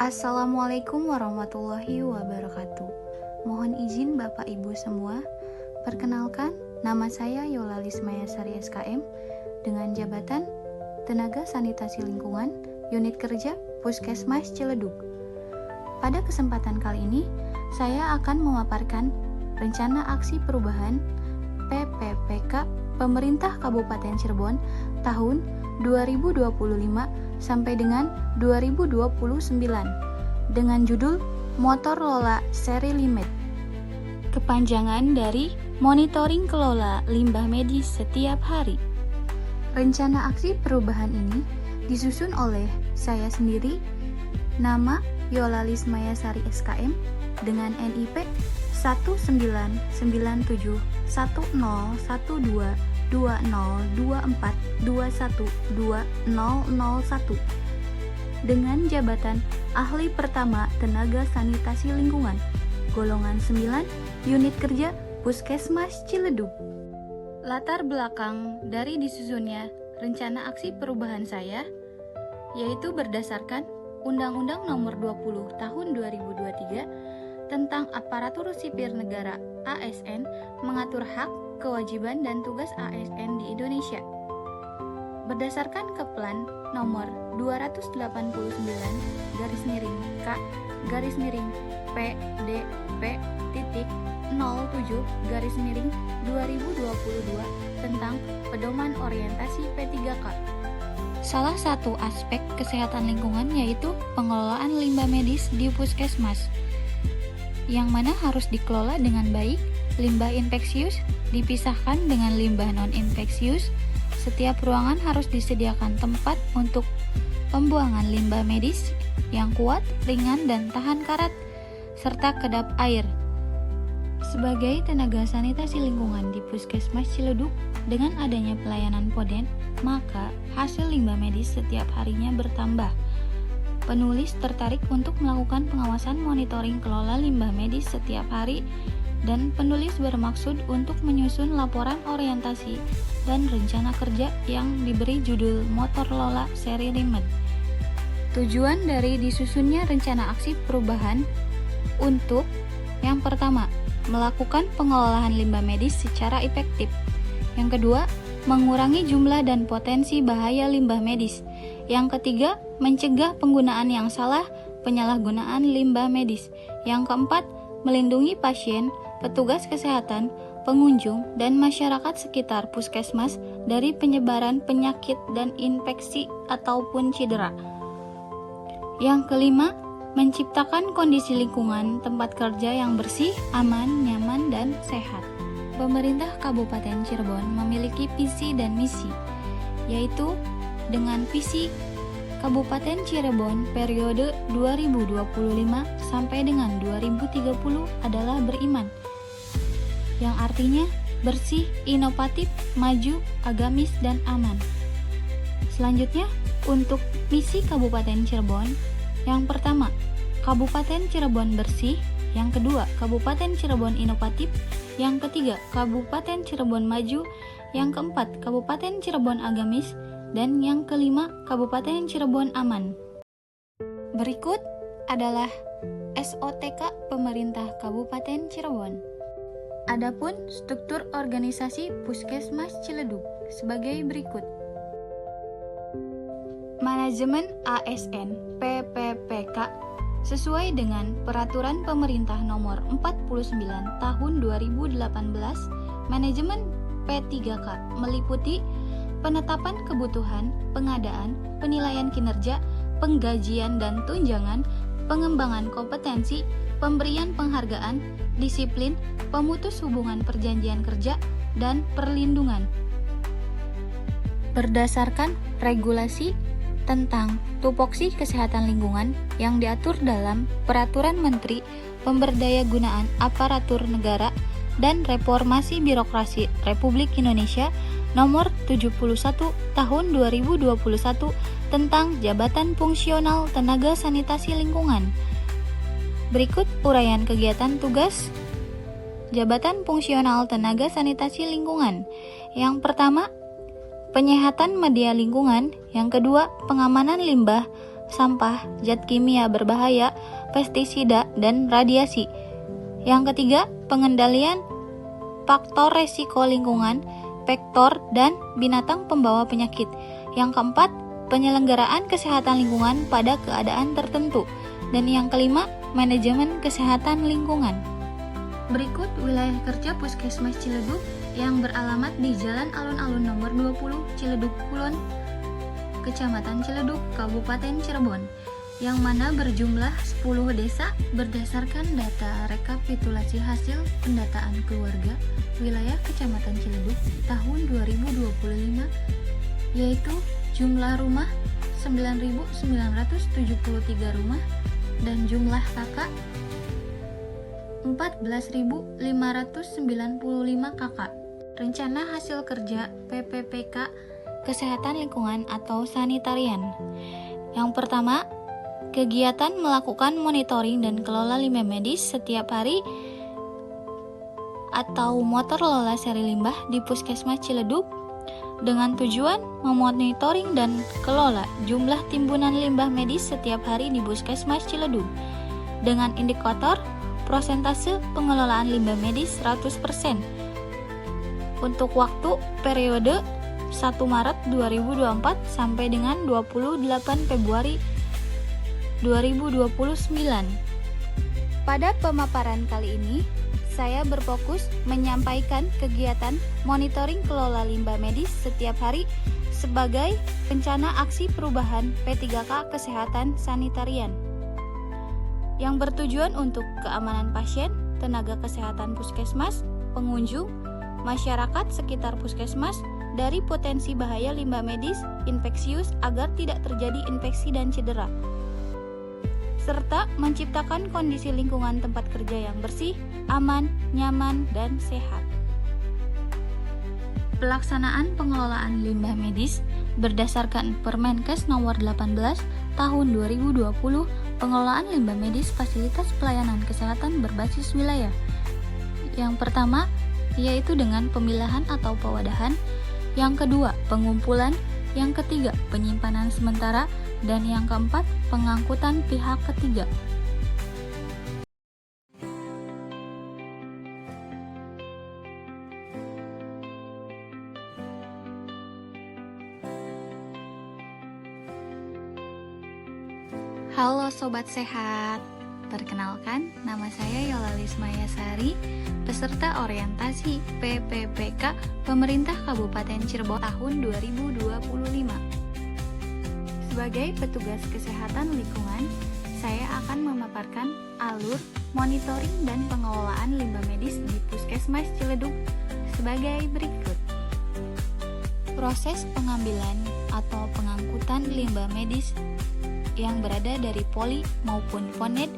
Assalamualaikum warahmatullahi wabarakatuh. Mohon izin Bapak Ibu semua, perkenalkan nama saya Yolalis Mayasari SKM dengan jabatan Tenaga Sanitasi Lingkungan Unit Kerja Puskesmas Ciledug. Pada kesempatan kali ini, saya akan memaparkan rencana aksi perubahan PPPK Pemerintah Kabupaten Cirebon tahun 2025 sampai dengan 2029 dengan judul Motorola Seri Limit. Kepanjangan dari Monitoring Kelola Limbah Medis Setiap Hari. Rencana aksi perubahan ini disusun oleh saya sendiri, nama Yolalis Mayasari SKM dengan NIP 1999122024212001 dengan jabatan Ahli Pertama Tenaga Sanitasi Lingkungan golongan 9 Unit Kerja Puskesmas Ciledug. Latar belakang dari disusunnya rencana aksi perubahan saya yaitu berdasarkan Undang-Undang Nomor 20 Tahun 2023 tentang Aparatur Sipil Negara ASN mengatur hak, kewajiban, dan tugas ASN di Indonesia. Berdasarkan Keplan Nomor 289/PDP.07/2022 tentang Pedoman Orientasi P3K. Salah satu aspek kesehatan lingkungan yaitu pengelolaan limbah medis di puskesmas, yang mana harus dikelola dengan baik. Limbah infeksius dipisahkan dengan limbah non-infeksius. Setiap ruangan harus disediakan tempat untuk pembuangan limbah medis yang kuat, ringan, dan tahan karat, serta kedap air. Sebagai tenaga sanitasi lingkungan di Puskesmas Ciledug, dengan adanya pelayanan Poden, maka hasil limbah medis setiap harinya bertambah. Penulis tertarik untuk melakukan pengawasan monitoring kelola limbah medis setiap hari, dan penulis bermaksud untuk menyusun laporan orientasi dan rencana kerja yang diberi judul Motorola Seri Limit. Tujuan dari disusunnya rencana aksi perubahan untuk yang pertama, melakukan pengelolaan limbah medis secara efektif. Yang kedua, mengurangi jumlah dan potensi bahaya limbah medis. Yang ketiga, mencegah penggunaan yang salah, penyalahgunaan limbah medis. Yang keempat, melindungi pasien, petugas kesehatan, pengunjung, dan masyarakat sekitar puskesmas dari penyebaran penyakit dan infeksi ataupun cedera. Yang kelima, menciptakan kondisi lingkungan tempat kerja yang bersih, aman, nyaman, dan sehat. Pemerintah Kabupaten Cirebon memiliki visi dan misi, yaitu dengan visi Kabupaten Cirebon periode 2025 sampai dengan 2030 adalah beriman, yang artinya bersih, inovatif, maju, agamis, dan aman. Selanjutnya, untuk misi Kabupaten Cirebon, yang pertama, Kabupaten Cirebon bersih. Yang kedua, Kabupaten Cirebon inovatif. Yang ketiga, Kabupaten Cirebon maju. Yang keempat, Kabupaten Cirebon agamis. Dan yang kelima, Kabupaten Cirebon aman. Berikut adalah SOTK Pemerintah Kabupaten Cirebon. Adapun struktur organisasi Puskesmas Ciledug sebagai berikut. Manajemen ASN PPPK sesuai dengan Peraturan Pemerintah Nomor 49 Tahun 2018, manajemen P3K meliputi penetapan kebutuhan, pengadaan, penilaian kinerja, penggajian dan tunjangan, pengembangan kompetensi, pemberian penghargaan, disiplin, pemutus hubungan perjanjian kerja, dan perlindungan. Berdasarkan regulasi tentang tupoksi kesehatan lingkungan yang diatur dalam Peraturan Menteri Pemberdayagunaan Aparatur Negara dan Reformasi Birokrasi Republik Indonesia Nomor 71 Tahun 2021 tentang Jabatan Fungsional Tenaga Sanitasi Lingkungan. Berikut uraian kegiatan tugas Jabatan Fungsional Tenaga Sanitasi Lingkungan. Yang pertama, penyehatan media lingkungan. Yang kedua, pengamanan limbah sampah, zat kimia berbahaya, pestisida, dan radiasi. Yang ketiga, pengendalian faktor resiko lingkungan, vektor, dan binatang pembawa penyakit. Yang keempat, penyelenggaraan kesehatan lingkungan pada keadaan tertentu. Dan yang kelima, manajemen kesehatan lingkungan. Berikut wilayah kerja Puskesmas Ciledug yang beralamat di Jalan Alun-Alun nomor 20, Ciledug Kulon, Kecamatan Ciledug, Kabupaten Cirebon, yang mana berjumlah 10 desa berdasarkan data rekapitulasi hasil pendataan keluarga wilayah Kecamatan Ciledug tahun 2025, yaitu jumlah rumah 9.973 rumah dan jumlah kakak 14.595 kakak. Rencana hasil kerja PPPK Kesehatan Lingkungan atau Sanitarian. Yang pertama, kegiatan melakukan monitoring dan kelola limbah medis setiap hari atau motor lola seri limbah di Puskesmas Ciledug dengan tujuan memonitoring dan kelola jumlah timbunan limbah medis setiap hari di Puskesmas Ciledug dengan indikator prosentase pengelolaan limbah medis 100% untuk waktu periode 1 Maret 2024 sampai dengan 28 Februari 2029. Pada pemaparan kali ini, saya berfokus menyampaikan kegiatan monitoring kelola limbah medis setiap hari sebagai rencana aksi perubahan P3K Kesehatan Sanitarian yang bertujuan untuk keamanan pasien, tenaga kesehatan puskesmas, pengunjung, masyarakat sekitar puskesmas dari potensi bahaya limbah medis infeksius agar tidak terjadi infeksi dan cedera, serta menciptakan kondisi lingkungan tempat kerja yang bersih, aman, nyaman, dan sehat. Pelaksanaan pengelolaan limbah medis berdasarkan Permenkes nomor 18 tahun 2020, pengelolaan limbah medis fasilitas pelayanan kesehatan berbasis wilayah. Yang pertama, yaitu dengan pemilahan atau pewadahan. Yang kedua, pengumpulan. Yang ketiga, penyimpanan sementara. Dan yang keempat, pengangkutan pihak ketiga. Halo Sobat Sehat, perkenalkan nama saya Yolalis Mayasari, peserta orientasi PPPK Pemerintah Kabupaten Cirebon tahun 2025. Sebagai petugas kesehatan lingkungan, saya akan memaparkan alur monitoring dan pengelolaan limbah medis di Puskesmas Ciledug sebagai berikut. Proses pengambilan atau pengangkutan limbah medis yang berada dari poli maupun fonet,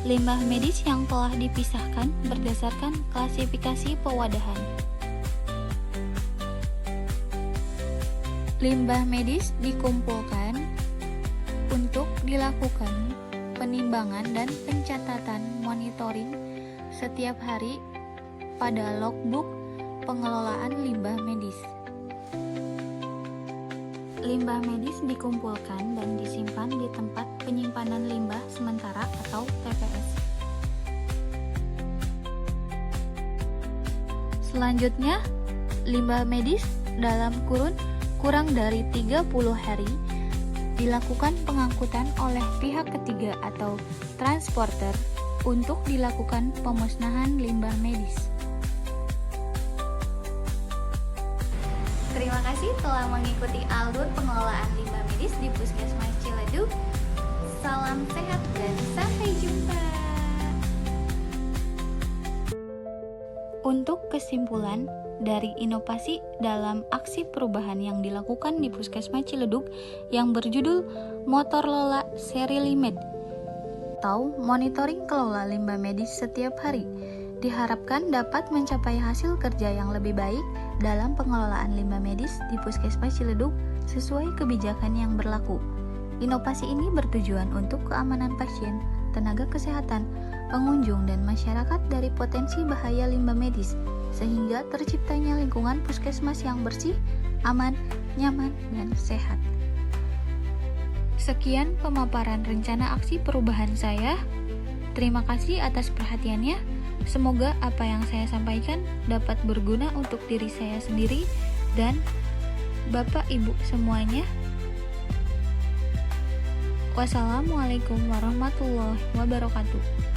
limbah medis yang telah dipisahkan berdasarkan klasifikasi pewadahan. Limbah medis dikumpulkan untuk dilakukan penimbangan dan pencatatan monitoring setiap hari pada logbook pengelolaan limbah medis. Limbah medis dikumpulkan dan disimpan di tempat penyimpanan limbah sementara atau TPS. Selanjutnya, limbah medis dalam kurun kurang dari 30 hari dilakukan pengangkutan oleh pihak ketiga atau transporter untuk dilakukan pemusnahan limbah medis. Terima kasih telah mengikuti alur pengelolaan limbah medis di Puskesmas Ciledug. Salam sehat dan sampai jumpa. Untuk kesimpulan dari inovasi dalam aksi perubahan yang dilakukan di Puskesmas Ciledug yang berjudul Motor Lola Seri Limed atau monitoring kelola limbah medis setiap hari, diharapkan dapat mencapai hasil kerja yang lebih baik dalam pengelolaan limbah medis di Puskesmas Ciledug sesuai kebijakan yang berlaku. Inovasi ini bertujuan untuk keamanan pasien, tenaga kesehatan, pengunjung, dan masyarakat dari potensi bahaya limbah medis, sehingga terciptanya lingkungan puskesmas yang bersih, aman, nyaman, dan sehat. Sekian pemaparan rencana aksi perubahan saya. Terima kasih atas perhatiannya. Semoga apa yang saya sampaikan dapat berguna untuk diri saya sendiri dan Bapak Ibu semuanya. Wassalamualaikum warahmatullahi wabarakatuh.